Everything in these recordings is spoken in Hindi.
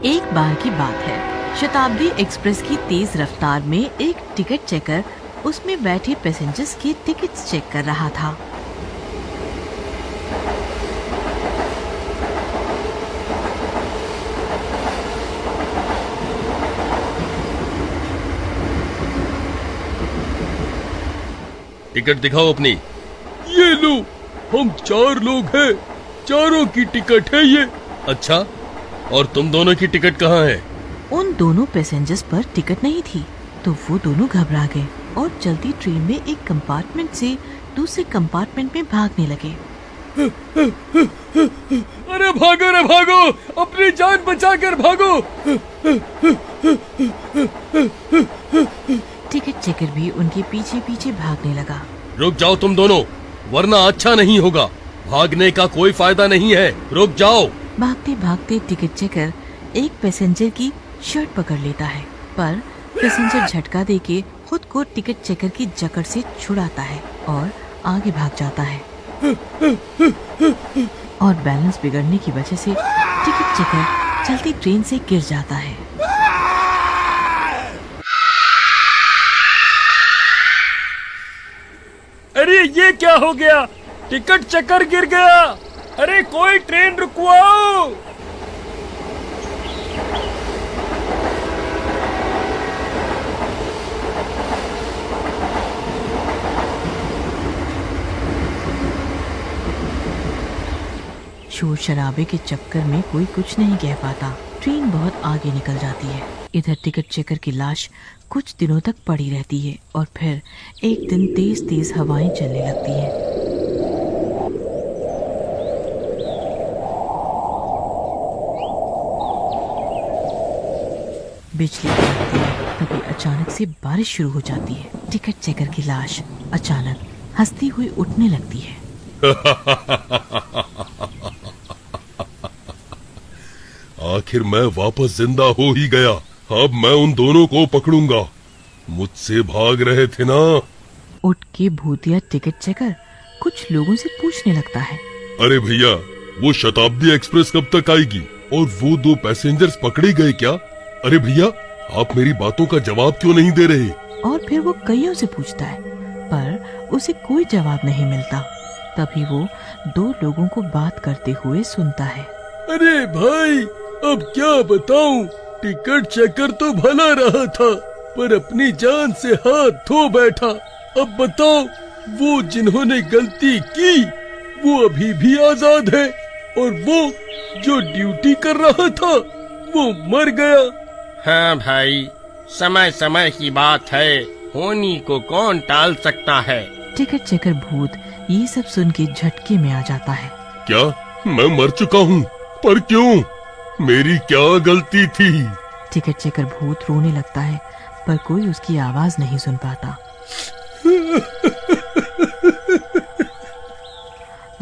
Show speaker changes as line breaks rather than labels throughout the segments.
एक बार की बात है, शताब्दी एक्सप्रेस की तेज रफ्तार में एक टिकट चेकर उसमें बैठे पैसेंजर्स की टिकट्स चेक कर रहा था।
टिकट दिखाओ अपनी। ये लो, हम 4 लोग हैं, चारों की टिकट है ये। अच्छा, और तुम दोनों की टिकट कहाँ है?
उन दोनों पैसेंजर्स पर टिकट नहीं थी, तो वो दोनों घबरा गए और चलती ट्रेन में एक कंपार्टमेंट से दूसरे कंपार्टमेंट में भागने लगे।
अरे भागो रे भागो, अपनी जान बचा कर भागो।
टिकट चेकर भी उनके पीछे पीछे भागने लगा।
रुक जाओ तुम दोनों, वरना अच्छा नहीं होगा। भागने का कोई फायदा नहीं है, रुक जाओ।
भागते भागते टिकट चेकर एक पैसेंजर की शर्ट पकड़ लेता है, पर पैसेंजर झटका देके खुद को टिकट चेकर की जकड़ से छुड़ाता है और आगे भाग जाता है। और बैलेंस बिगड़ने की वजह से टिकट चेकर चलती ट्रेन से गिर जाता है।
अरे ये क्या हो गया? टिकट चेकर गिर गया। अरे कोई ट्रेन रुकवाओ।
शोर शराबे के चक्कर में कोई कुछ नहीं कह पाता। ट्रेन बहुत आगे निकल जाती है। इधर टिकट चेकर की लाश कुछ दिनों तक पड़ी रहती है और फिर एक दिन तेज तेज हवाएं चलने लगती हैं। बिजली कड़कती है, तभी अचानक से बारिश शुरू हो जाती है। टिकट चेकर की लाश अचानक हंसती हुई उठने लगती है।
आखिर मैं वापस जिंदा हो ही गया। अब मैं उन दोनों को पकड़ूंगा। मुझसे भाग रहे थे ना।
उठ के भूतिया टिकट चेकर कुछ लोगों से पूछने लगता है।
अरे भैया, वो शताब्दी एक्सप्रेस कब तक आएगी? और वो 2 पैसेंजर्स पकड़े गए क्या? अरे भैया, आप मेरी बातों का जवाब क्यों नहीं दे रहे?
और फिर वो कईयों से पूछता है, पर उसे कोई जवाब नहीं मिलता। तभी वो 2 लोगों को बात करते हुए सुनता है।
अरे भाई, अब क्या बताऊं? टिकट चेकर तो भला रहा था, पर अपनी जान से हाथ धो बैठा। अब बताओ, वो जिन्होंने गलती की वो अभी भी आजाद है, और वो जो ड्यूटी कर रहा था वो मर गया।
हाँ भाई, समय समय की बात है, होनी को कौन टाल सकता है।
टिकट चेकर भूत ये सब सुन के झटके में आ जाता है।
क्या मैं मर चुका हूँ? पर क्यों? मेरी क्या गलती थी?
टिकट चेकर भूत रोने लगता है, पर कोई उसकी आवाज नहीं सुन पाता।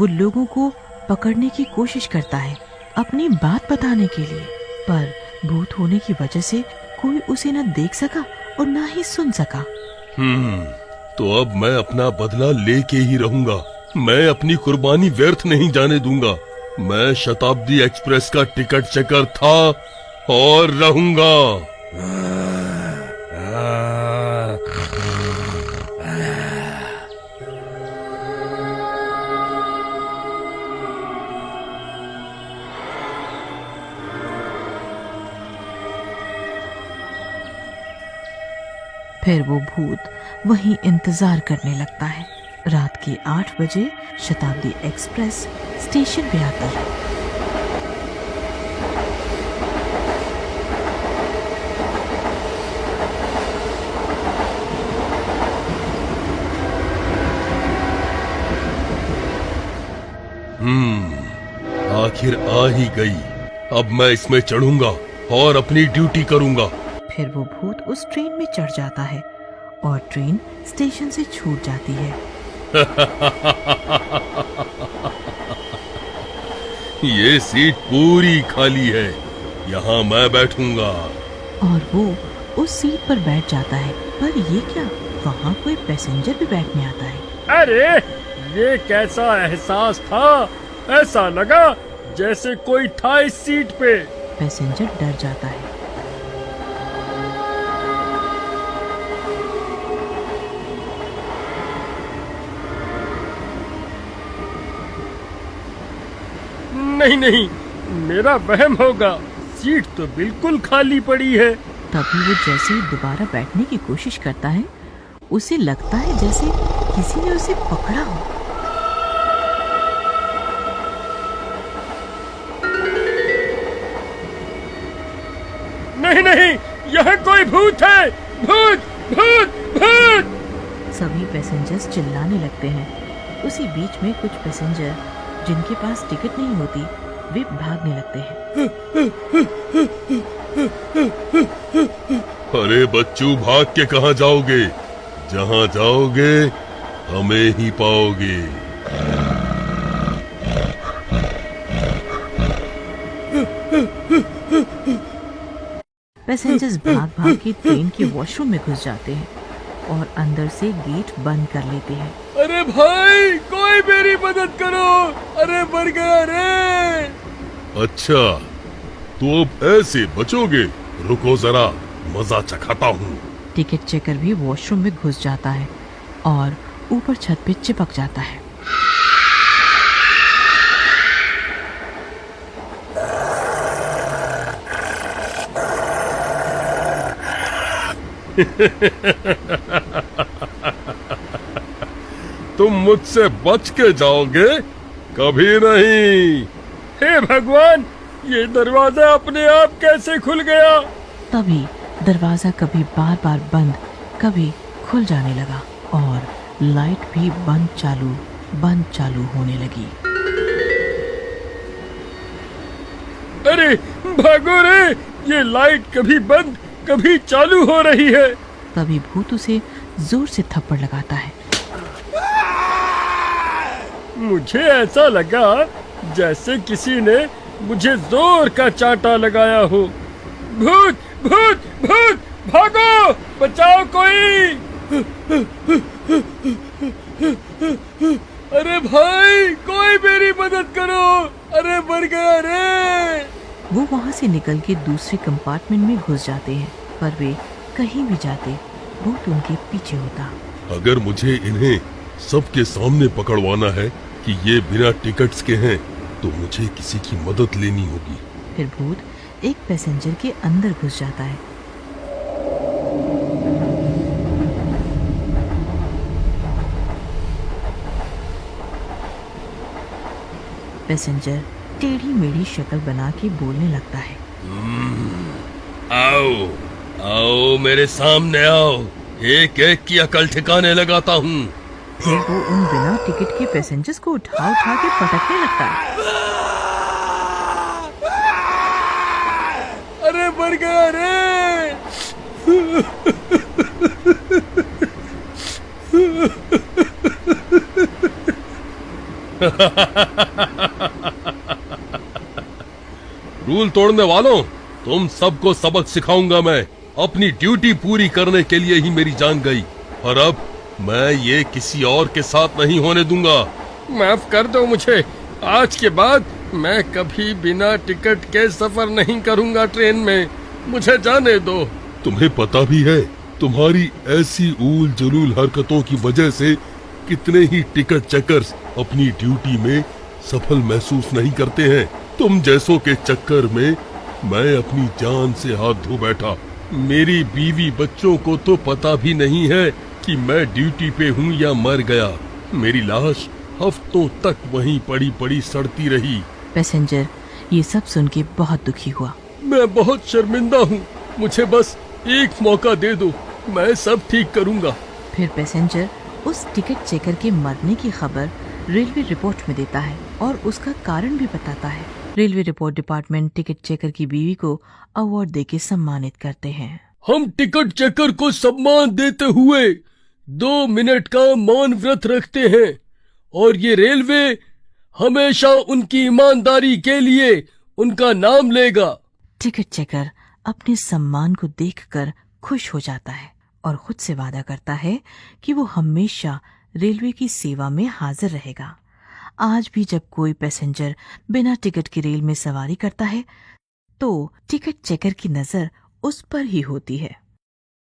वो लोगों को पकड़ने की कोशिश करता है अपनी बात बताने के लिए, पर भूत होने की वजह से कोई उसे न देख सका और न ही सुन सका।
तो अब मैं अपना बदला लेके ही रहूंगा। मैं अपनी कुर्बानी व्यर्थ नहीं जाने दूंगा। मैं शताब्दी एक्सप्रेस का टिकट चेकर था और रहूंगा।
फिर वो भूत वहीं इंतजार करने लगता है। रात के 8 बजे शताब्दी एक्सप्रेस स्टेशन पे आती है।
आखिर आ ही गई। अब मैं इसमें चढ़ूंगा और अपनी ड्यूटी करूंगा।
फिर वो भूत उस ट्रेन में चढ़ जाता है और ट्रेन स्टेशन से छूट जाती है।
ये सीट पूरी खाली है, यहाँ मैं बैठूंगा।
और वो उस सीट पर बैठ जाता है, पर ये क्या, वहाँ कोई पैसेंजर भी बैठने आता है।
अरे ये कैसा एहसास था? ऐसा लगा जैसे कोई था इस सीट पे।
पैसेंजर डर जाता है।
नहीं नहीं, मेरा वहम होगा, सीट तो बिल्कुल खाली पड़ी है।
तभी वो जैसे ही दोबारा बैठने की कोशिश करता है, उसे लगता है जैसे किसी ने उसे पकड़ा हो।
नहीं नहीं, यह कोई भूत है, भूत भूत भूत।
सभी पैसेंजर्स चिल्लाने लगते हैं। उसी बीच में कुछ पैसेंजर जिनके पास टिकट नहीं होती, वे भागने लगते हैं।
अरे बच्चू, भाग के कहाँ जाओगे? जहाँ जाओगे हमें ही पाओगे।
पैसेंजर्स भाग भाग के ट्रेन के वॉशरूम में घुस जाते हैं और अंदर से गेट बंद कर लेते हैं।
अरे भाई, कोई मेरी मदद करो, अरे मर गया रे।
अच्छा, तो अब ऐसे बचोगे? रुको जरा, मजा चखाता हूँ।
टिकट चेकर भी वॉशरूम में घुस जाता है और ऊपर छत पे चिपक जाता है।
तुम मुझसे बच के जाओगे? कभी नहीं।
हे भगवान, ये दरवाजा अपने आप कैसे खुल गया?
तभी दरवाजा कभी बार बार बंद, कभी खुल जाने लगा और लाइट भी बंद चालू होने लगी।
अरे भागो रे, ये लाइट कभी बंद कभी चालू हो रही है।
तभी भूत उसे जोर से थप्पड़ लगाता है।
मुझे ऐसा लगा जैसे किसी ने मुझे जोर का चांटा लगाया हो। भूत भूत भूत, भागो, बचाओ कोई। अरे भाई, कोई मेरी मदद करो, अरे मर गया रे।
वो वहाँ से निकल के दूसरे कंपार्टमेंट में घुस जाते हैं, पर वे कहीं भी जाते भूत उनके पीछे होता।
अगर मुझे इन्हें सबके सामने पकड़वाना है कि ये बिना टिकट्स के हैं, तो मुझे किसी की मदद लेनी होगी।
फिर भूत एक पैसेंजर के अंदर घुस जाता है। पैसेंजर टेढ़ी मेढ़ी शक्ल बना के बोलने लगता है।
आओ आओ, मेरे सामने आओ, एक एक की अकल ठिकाने लगाता हूँ।
फिर वो उन बिना टिकट के पैसेंजर्स को उठा के पटकने लगता है।
अरे मर गया रे।
रूल तोड़ने वालों, तुम सबको सबक सिखाऊंगा मैं। अपनी ड्यूटी पूरी करने के लिए ही मेरी जान गई, और अब मैं ये किसी और के साथ नहीं होने दूंगा।
माफ कर दो मुझे, आज के बाद मैं कभी बिना टिकट के सफर नहीं करूंगा ट्रेन में, मुझे जाने दो।
तुम्हें पता भी है, तुम्हारी ऐसी ऊल जलूल हरकतों की वजह से कितने ही टिकट चेकर्स अपनी ड्यूटी में सफल महसूस नहीं करते हैं। तुम जैसों के चक्कर में मैं अपनी जान से हाथ धो बैठा। मेरी बीवी बच्चों को तो पता भी नहीं है कि मैं ड्यूटी पे हूँ या मर गया। मेरी लाश हफ्तों तक वहीं पड़ी पड़ी सड़ती रही।
पैसेंजर ये सब सुन के बहुत दुखी हुआ।
मैं बहुत शर्मिंदा हूँ, मुझे बस एक मौका दे दो, मैं सब ठीक करूँगा।
फिर पैसेंजर उस टिकट चेकर के मरने की खबर रेलवे रिपोर्ट में देता है और उसका कारण भी बताता है। Railway report department ticket checker की बीवी को अवार्ड देके सम्मानित करते हैं।
हम टिकट चेकर को सम्मान देते हुए 2 मिनट का मौन व्रत रखते हैं और ये रेलवे हमेशा उनकी ईमानदारी के लिए उनका नाम लेगा।
टिकट चेकर अपने सम्मान को देखकर खुश हो जाता है और खुद से वादा करता है कि वो हमेशा रेलवे की सेवा में हाजिर रहेगा। आज भी जब कोई पैसेंजर बिना टिकट के रेल में सवारी करता है तो टिकट चेकर की नजर उस पर ही होती है।